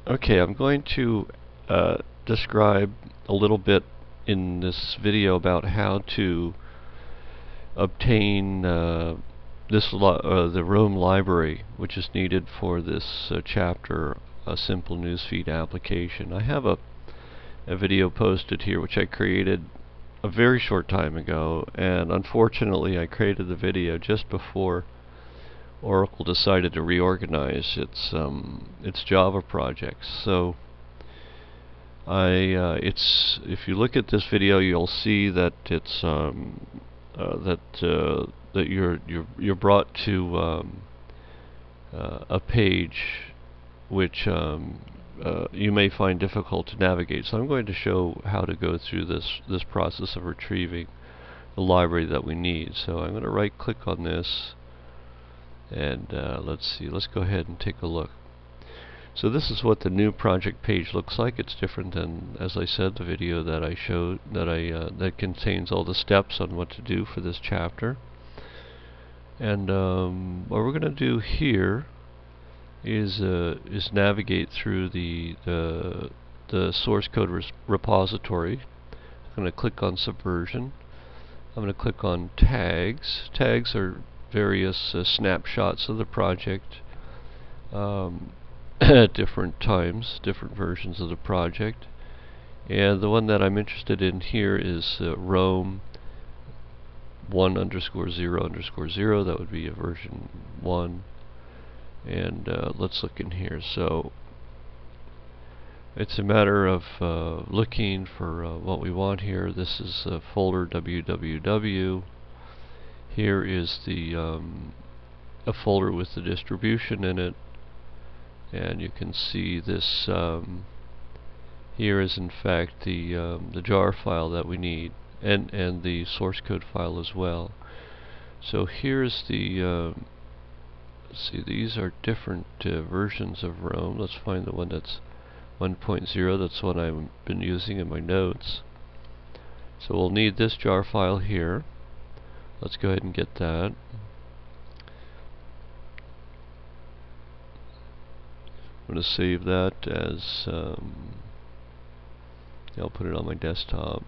Okay, I'm going to describe a little bit in this video about how to obtain the Rome library, which is needed for this chapter, a simple newsfeed application. I have a video posted here which I created a very short time ago, and unfortunately I created the video just before Oracle decided to reorganize its Java projects. So if you look at this video, you'll see that it's that you're brought to a page which you may find difficult to navigate. So I'm going to show how to go through this process of retrieving the library that we need. So I'm going to right click on this, and let's go ahead and take a look. So this is what the new project page looks like. It's different than, as I said, the video that I showed that contains all the steps on what to do for this chapter. And what we're going to do here is navigate through the source code repository. I'm going to click on Subversion. I'm going to click on Tags. Tags are various snapshots of the project at different times, different versions of the project. And the one that I'm interested in here is Rome 1_0_0. That would be a version 1. And let's look in here. So it's a matter of looking for what we want here. This is folder www. Here is a folder with the distribution in it, and you can see this here is in fact the jar file that we need, and the source code file as well. So here's the see, these are different versions of Rome. Let's find the one that's 1.0. That's what I've been using in my notes. So we'll need this jar file here. Let's go ahead and get that. I'm going to save that as I'll put it on my desktop.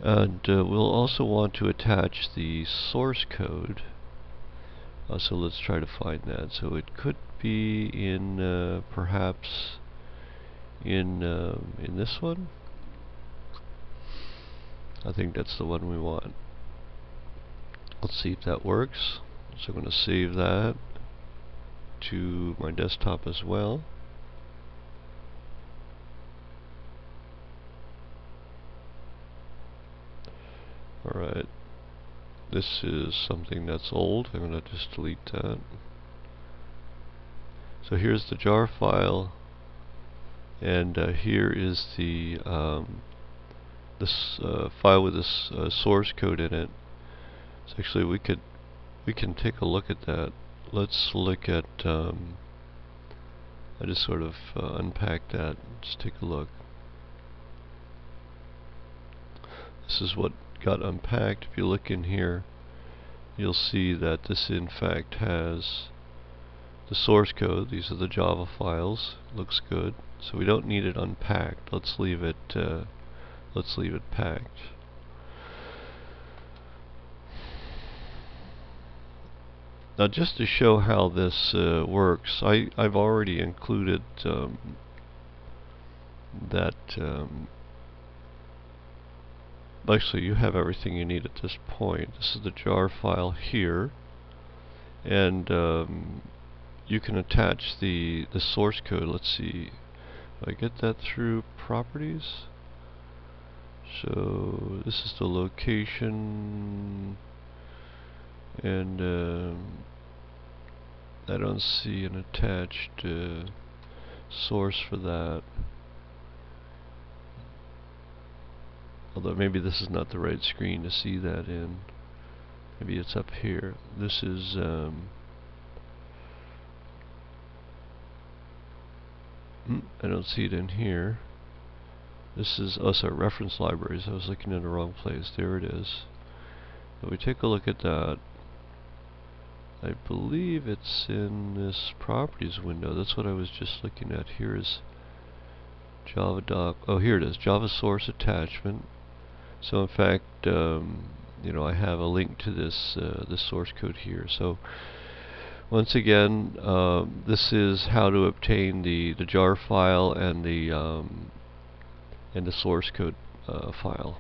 And we'll also want to attach the source code. So let's try to find that. So it could be in perhaps in this one. I think that's the one we want. Let's see if that works. So I'm going to save that to my desktop as well. Alright, this is something that's old. I'm going to just delete that. So here's the jar file, and here is the this file with this source code in it. So actually we can take a look at that. Let's look at I just sort of unpacked that. Just take a look. This is what got unpacked. If you look in here, you'll see that this in fact has the source code. These are the Java files. Looks good. So we don't need it unpacked. Let's leave it packed. Now, just to show how this works, I've already included that. Actually, you have everything you need at this point. This is the jar file here, and you can attach the source code. Let's see, do I get that through properties? So this is the location, and I don't see an attached source for that. Although maybe this is not the right screen to see that in. Maybe it's up here. This is I don't see it in here. This is sorry, reference libraries. I was looking in the wrong place. There it is. If we take a look at that, I believe it's in this properties window. That's what I was just looking at. Here is Java doc. Oh, here it is. Java source attachment. So in fact, you know, I have a link to this this source code here. So once again, this is how to obtain the jar file and the source code file.